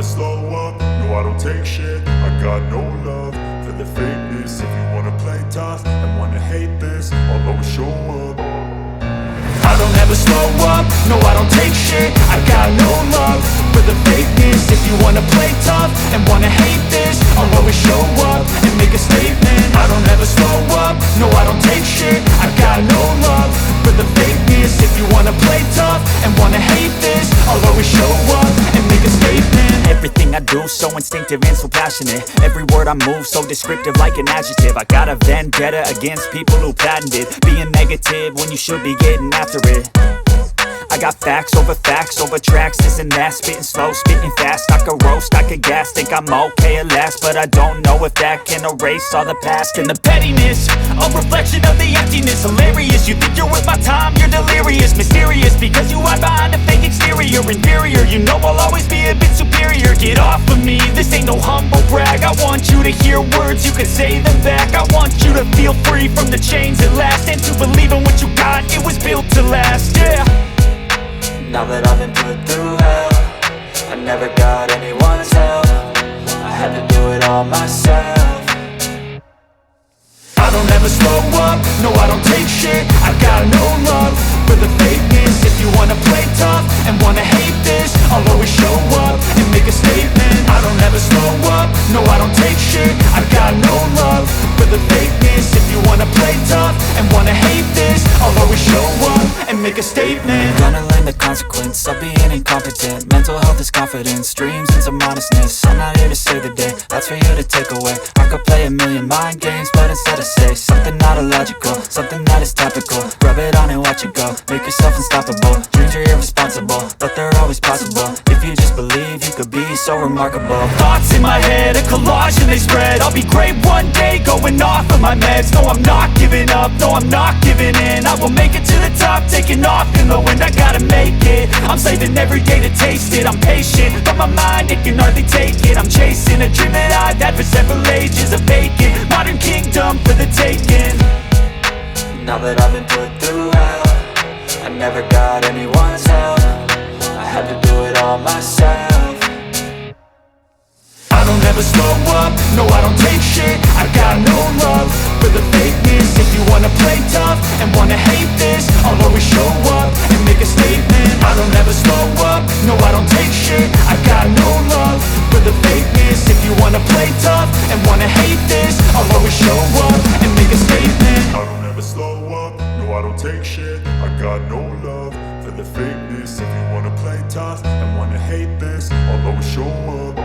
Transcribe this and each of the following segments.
slow up, no I don't take shit. I got no love for the fakeness. If you wanna play tough and wanna hate this, I'll always show up. I don't ever slow up, no I don't take shit. I got no love for the fakeness. If you wanna play tough and wanna hate this, I'll always show up and make a statement. I don't ever slow up, no I don't take shit. I got no love for the fakeness. If you wanna play tough and wanna hate this, I'll always show up and make a statement. Everything I do so instinctive and so passionate. Every word I move so descriptive like an adjective. I got a vendetta against people who patented being negative when you should be getting after it. I got facts over tracks, this and that. Spitting slow, spitting fast. I could roast, I could gas. Think I'm okay at last, but I don't know if that can erase all the past. And the pettiness, a reflection of the emptiness. Hilarious, you think you're worth my time, you're delirious. Mysterious, because you hide behind a fake exterior. Inferior, you know I'll always be a bit superior. Get off of me, this ain't no humble brag. I want you to hear words, you can say them back. I want you to feel free from the chains at last, and to believe in what you got, it was built to last, yeah. Now that I've been put through hell, I never got anyone's help. I had to do it all myself. I don't ever slow up, no I don't take shit. I got no love for the fakeness. If you wanna play tough and wanna hate this, I'll always show up and make a statement. I don't ever slow up, no I don't take shit. I got no love for the fakeness. If you wanna play tough and wanna hate this, I'll always show up and make a statement. Gonna learn the consequence of being incompetent. Mental health is confidence, dreams and some modestness. I'm not here to save the day, that's for you to take away. I could play a million mind games, but instead I say something not illogical, something that is topical. Rub it on and watch it go, make yourself unstoppable. Dreams are irresponsible, but they're always possible. If you just believe, you could be so remarkable. Thoughts in my head, a collage and they spread. I'll be great one day, going off of my meds. No, I'm not giving up, no, I'm not giving in. I will make it to the top, taking off in the wind. I gotta make it, I'm saving every day to taste it. I'm patient, but my mind, it can hardly take it. I'm chasing a dream that I've had for several ages. A vacant, modern kingdom for the taking. Now that I've been put through hell, I never got anyone's help. I had to do it all myself. I don't ever slow up, no I don't take shit. I got no love for the fakeness. If you wanna play tough and wanna hate this, I'll always show up and make a statement. I don't ever slow up, no I don't take shit. I got no love for the fakeness. If you wanna play tough and wanna hate this, I'll always show up and make a statement. I don't ever slow up, no I don't take shit. I got no love for the fakeness. If you wanna play tough and wanna hate this, I'll always show up.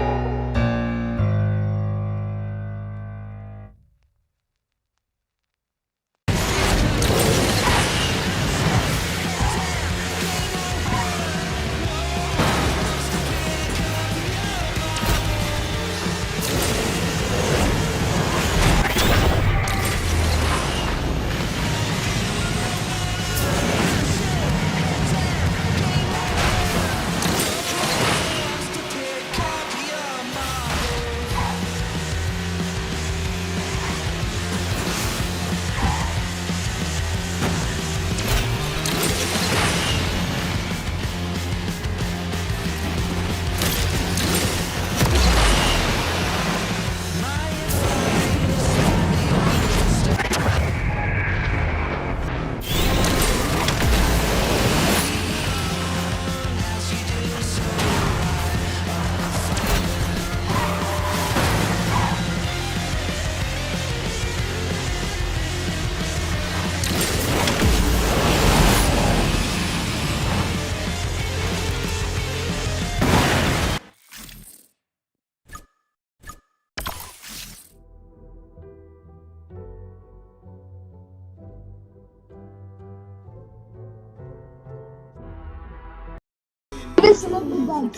Listen up the band.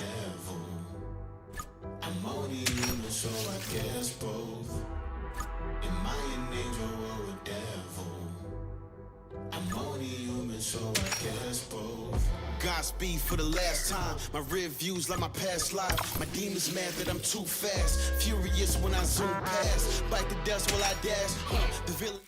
I'm only human, so I guess both. Am I an angel or a devil? I'm only human, so I guess both. Godspeed for the last time. My rear views like my past life. My demons mad that I'm too fast. Furious when I zoom past. Bite the dust while I dash. The villain.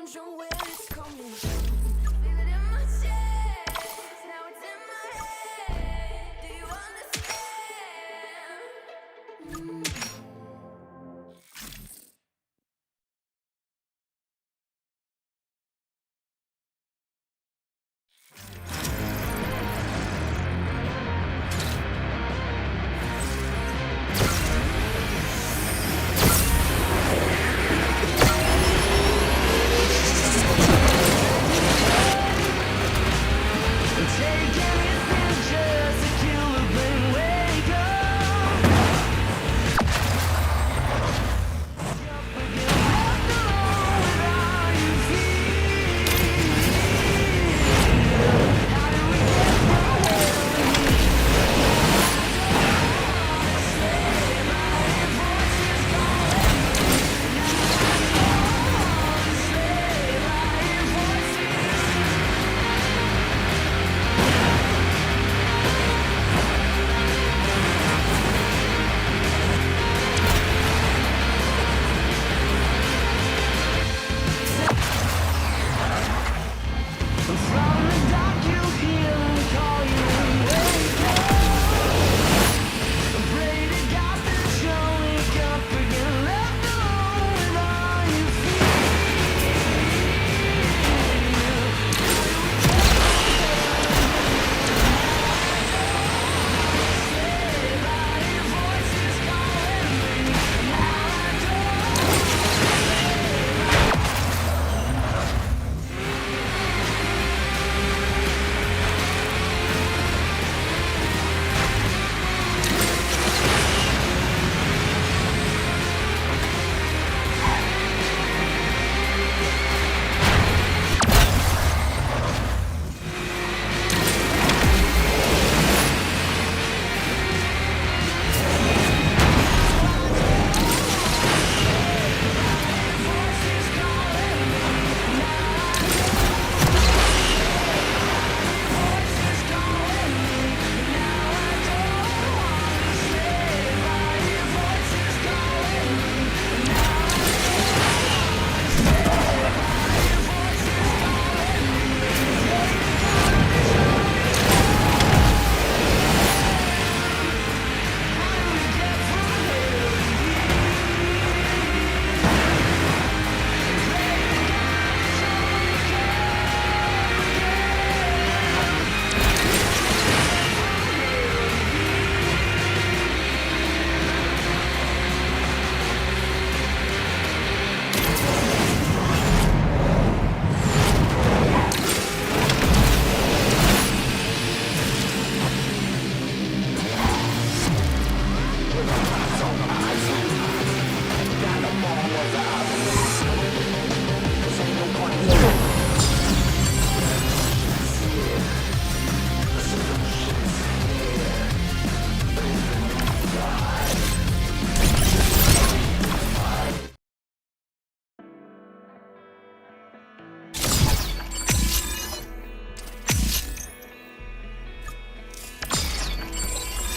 wondering where it's coming from. Feel it in my chest, now it's in my head. Do you understand?